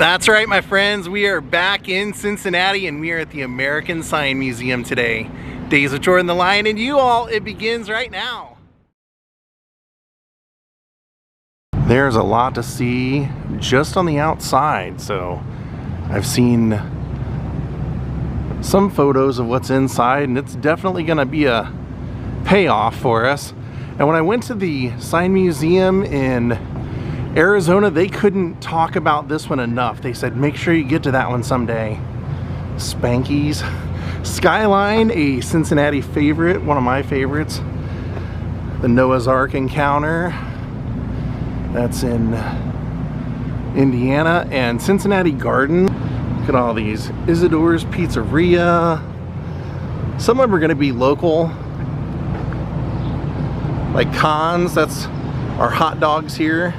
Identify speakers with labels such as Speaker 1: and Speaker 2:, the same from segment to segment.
Speaker 1: That's right, my friends. We are back in Cincinnati and we are at the American Sign Museum today. Daze with Jordan the Lion and you all, it begins right now. There's a lot to see just on the outside, so I've seen some photos of what's inside and it's definitely going to be a payoff for us. And when I went to the Sign Museum in Arizona, they couldn't talk about this one enough. They said, make sure you get to that one someday. Spankies. Skyline, a Cincinnati favorite, one of my favorites. The Noah's Ark encounter. That's in Indiana. And Cincinnati Garden. Look at all these. Isidore's Pizzeria. Some of them are going to be local. Like Cons, that's our hot dogs here.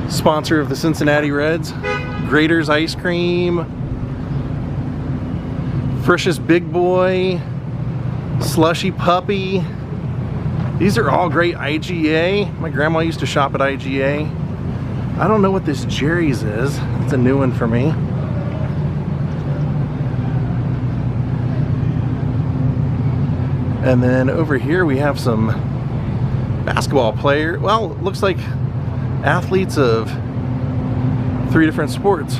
Speaker 1: Sponsor of the Cincinnati Reds. Grater's Ice Cream. Frisch's Big Boy. Slushy Puppy. These are all great IGA. My grandma used to shop at IGA. I don't know what this Jerry's is. It's a new one for me. And then over here we have some basketball player. Well, it looks like athletes of 3 different sports.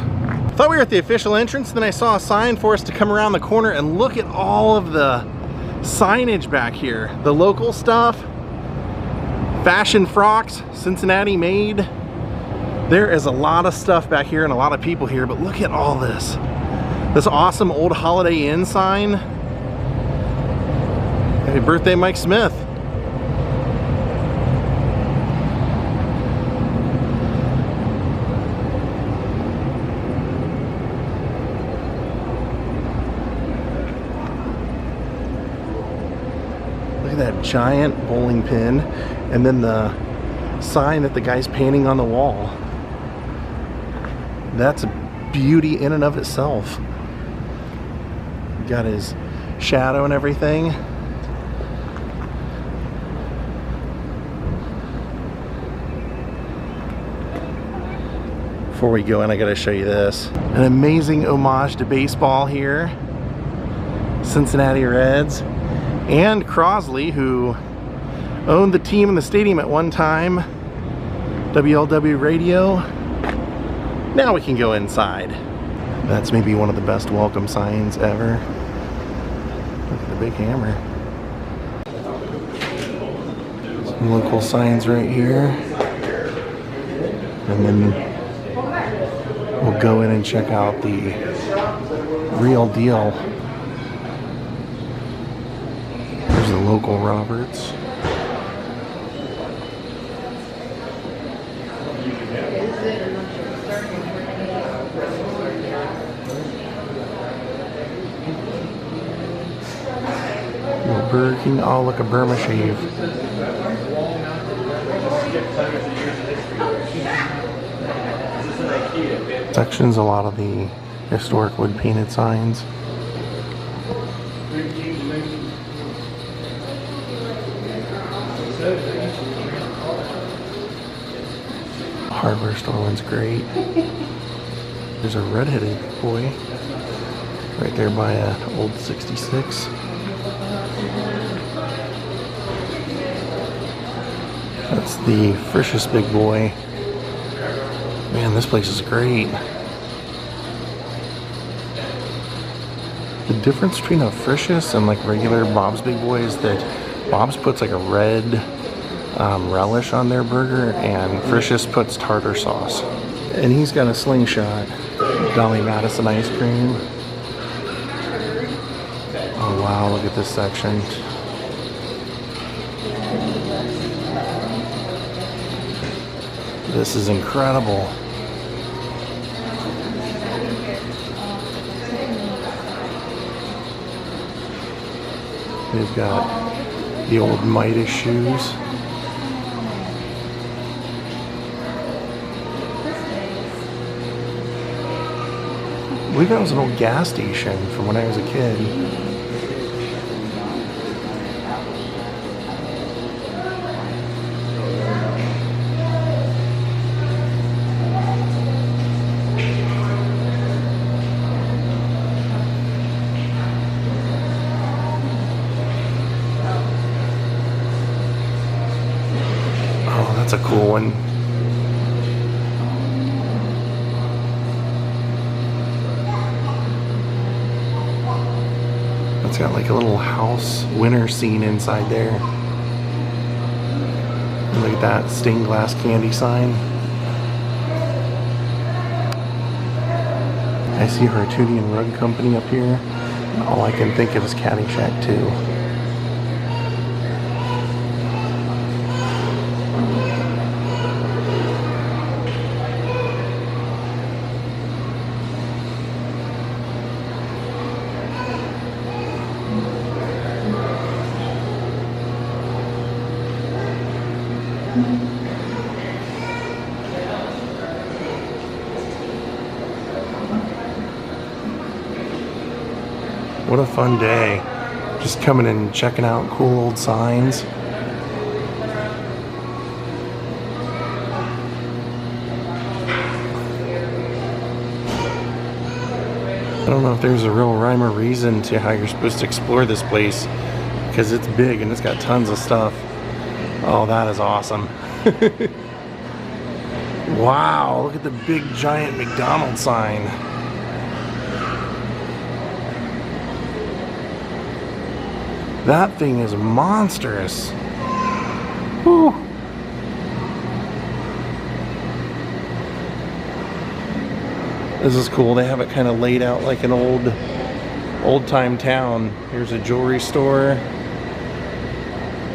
Speaker 1: Thought we were at the official entrance, then I saw a sign for us to come around the corner and look at all of the signage back here. The local stuff, fashion frocks, Cincinnati made. There is a lot of stuff back here and a lot of people here, but look at all this. This awesome old Holiday Inn sign. Happy birthday, Mike Smith. That giant bowling pin and then the sign that the guy's painting on the wall. That's a beauty in and of itself. Got his shadow and everything. Before we go in, I gotta show you this. An amazing homage to baseball here. Cincinnati Reds. And Crosley, who owned the team in the stadium at one time. WLW radio. Now we can go inside. That's maybe one of the best welcome signs ever. Look at the big hammer. Some local signs right here. And then we'll go in and check out the real deal. The local Roberts. Burger King, oh look, a Burma shave. Sections a lot of the historic wood painted signs. Hardware store one's great. There's a redheaded boy right there by an old 66. That's the Frisch's Big Boy. Man, this place is great. The difference between a Frisch's and like regular Bob's Big Boy is that Bob's puts like a red relish on their burger and Frisch's puts tartar sauce. And he's got a slingshot. Dolly Madison ice cream. Oh wow, look at this section. This is incredible. We've got the old Midas shoes. I believe that was an old gas station from when I was a kid. That's a cool one. It's got like a little house winter scene inside there. And look at that stained glass candy sign. I see Hartunian Rug Company up here. All I can think of is Caddyshack 2. What a fun day. Just coming and checking out cool old signs. I don't know if there's a real rhyme or reason to how you're supposed to explore this place, because it's big and it's got tons of stuff. Oh, that is awesome. Wow, look at the big giant McDonald's sign. That thing is monstrous. Whew. This is cool. They have it kind of laid out like an old-time town. Here's a jewelry store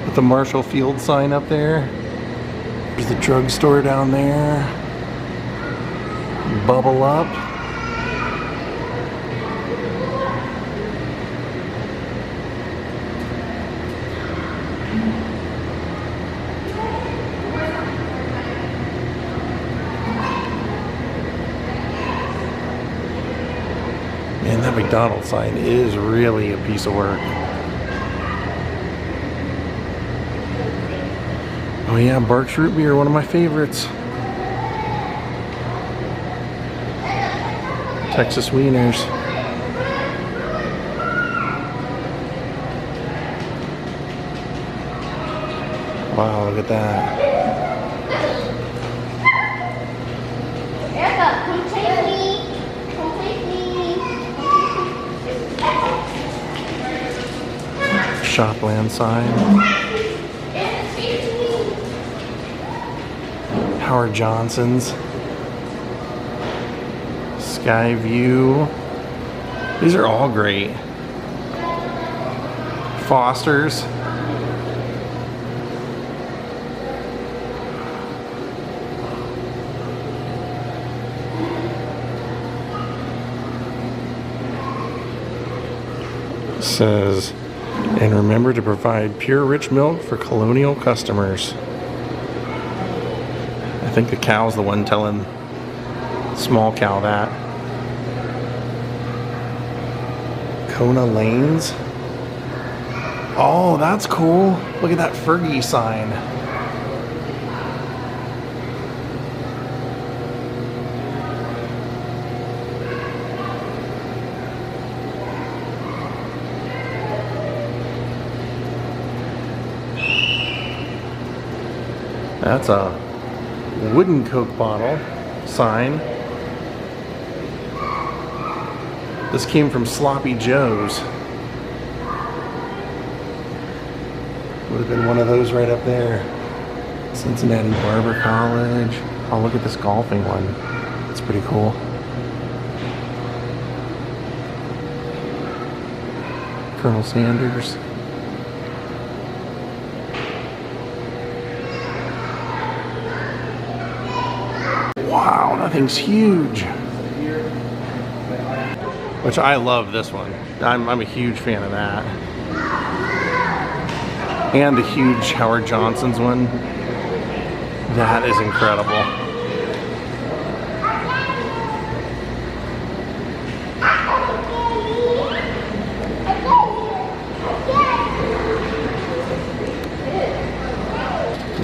Speaker 1: with the Marshall Field sign up there. There's the drugstore down there. Bubble Up. Man, that McDonald's sign is really a piece of work. Oh yeah, Barks Root Beer, one of my favorites. Texas Wieners. Wow, look at that.
Speaker 2: Erica, come take me. Come take me.
Speaker 1: Shopland sign. Howard Johnson's. Skyview. These are all great. Foster's. Says, and remember to provide pure rich milk for Colonial customers. I think the cow's the one telling small cow that. Kona Lanes. Oh, that's cool. Look at that Fergie sign. That's a wooden Coke bottle sign. This came from Sloppy Joe's. Would have been one of those right up there. Cincinnati Barber College. Oh, look at this golfing one. It's pretty cool. Colonel Sanders. Wow, that thing's huge. Which I love this one. I'm a huge fan of that. And the huge Howard Johnson's one. That is incredible.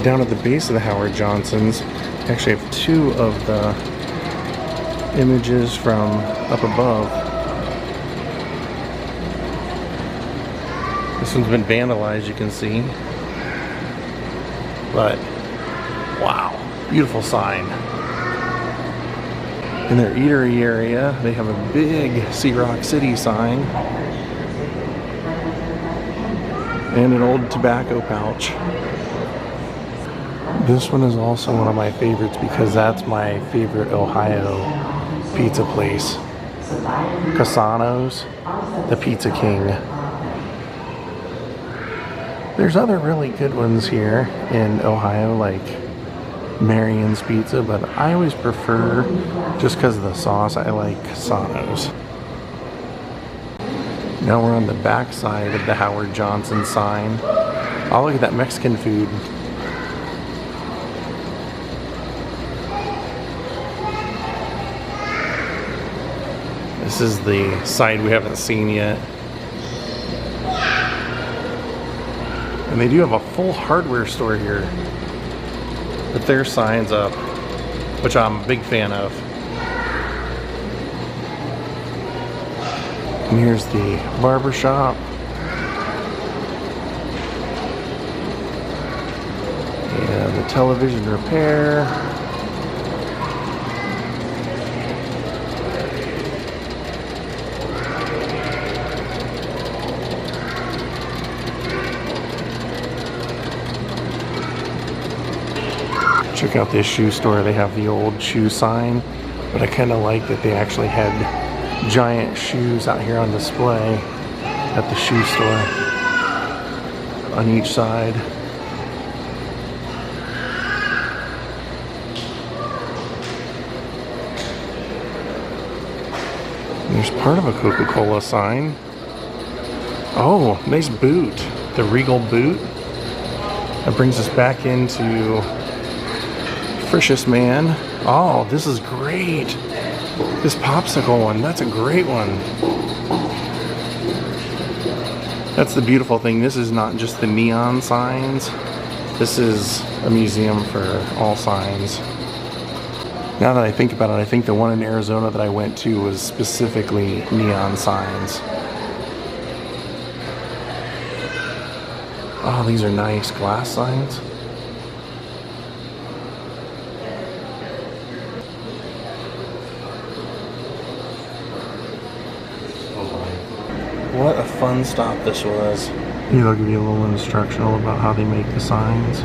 Speaker 1: Down at the base of the Howard Johnson's, I actually have two of the images from up above. This one's been vandalized, you can see. But Wow, beautiful sign. In their eatery area, they have a big Sea Rock City sign and an old tobacco pouch. This one is also one of my favorites because that's my favorite Ohio pizza place. Casano's, the Pizza King. There's other really good ones here in Ohio, like Marion's Pizza, but I always prefer, just because of the sauce, I like Casano's. Now we're on the back side of the Howard Johnson sign. Oh, look at that Mexican food. This is the side we haven't seen yet. And they do have a full hardware store here with their signs up, which I'm a big fan of. And here's the barber shop. And the television repair. Check out this shoe store. They have the old shoe sign, but I kind of like that they actually had giant shoes out here on display at the shoe store on each side. And there's part of a Coca-Cola sign. Oh, nice boot. The Regal boot. That brings us back into Fricious Man. Oh, this is great. This popsicle one, that's a great one. That's the beautiful thing. This is not just the neon signs. This is a museum for all signs. Now that I think about it, I think the one in Arizona that I went to was specifically neon signs. Oh, these are nice glass signs. What a fun stop this was. Here they'll give you a little instructional about how they make the signs.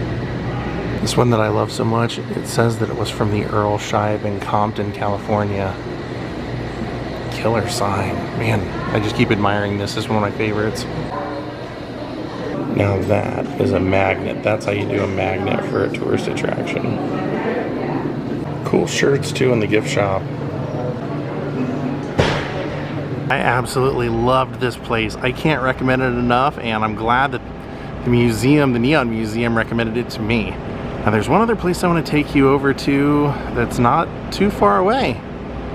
Speaker 1: This one that I love so much, it says that it was from the Earl Scheib in Compton, California. Killer sign. Man, I just keep admiring this. This is one of my favorites. Now that is a magnet. That's how you do a magnet for a tourist attraction. Cool shirts too in the gift shop. I absolutely loved this place. I can't recommend it enough, and I'm glad that the museum, the Neon Museum, recommended it to me. Now there's one other place I want to take you over to that's not too far away.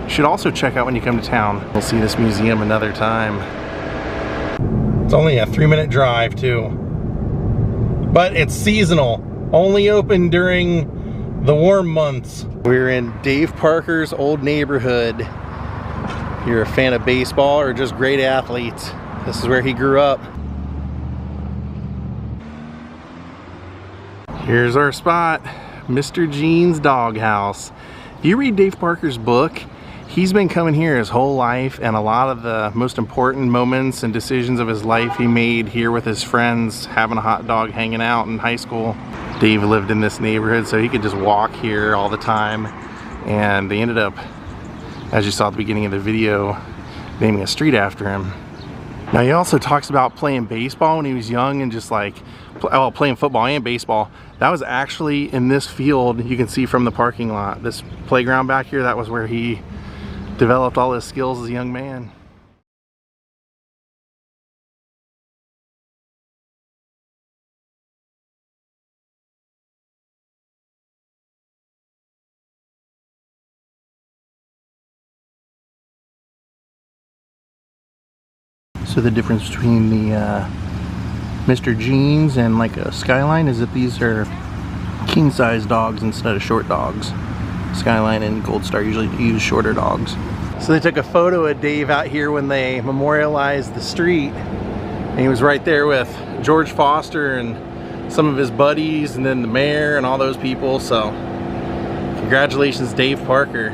Speaker 1: You should also check out when you come to town. We'll see this museum another time. It's only a 3-minute drive too. But it's seasonal. Only open during the warm months. We're in Dave Parker's old neighborhood. You're a fan of baseball or just great athletes, this is where he grew up. Here's our spot, Mr. Jean's Doghouse. If you read Dave Parker's book, he's been coming here his whole life, and a lot of the most important moments and decisions of his life he made here with his friends, having a hot dog, hanging out in high school. Dave lived in this neighborhood, so he could just walk here all the time, and they ended up, as you saw at the beginning of the video, naming a street after him. Now he also talks about playing baseball when he was young and just like, well, playing football and baseball. That was actually in this field you can see from the parking lot. This playground back here, that was where he developed all his skills as a young man. So the difference between the Mr. Jeans and like a Skyline is that these are king-size dogs instead of short dogs. Skyline and Gold Star usually use shorter dogs. So they took a photo of Dave out here when they memorialized the street, and he was right there with George Foster and some of his buddies and then the mayor and all those people. So congratulations, Dave Parker.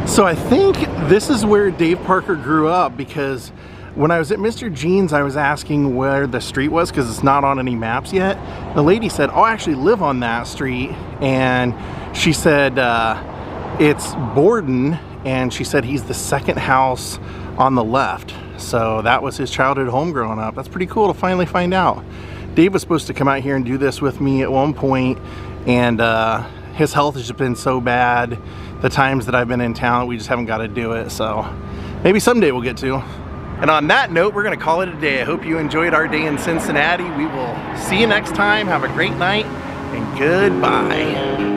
Speaker 1: So I think this is where Dave Parker grew up, because when I was at Mr. Jean's, I was asking where the street was because it's not on any maps yet. The lady said, oh, I actually live on that street. And she said it's Borden, and she said he's the second house on the left. So that was his childhood home growing up. That's pretty cool to finally find out. Dave was supposed to come out here and do this with me at one point, and his health has just been so bad the times that I've been in town, we just haven't got to do it. So maybe someday we'll get to. And on that note, we're gonna call it a day. I hope you enjoyed our day in Cincinnati. We will see you next time. Have a great night and goodbye.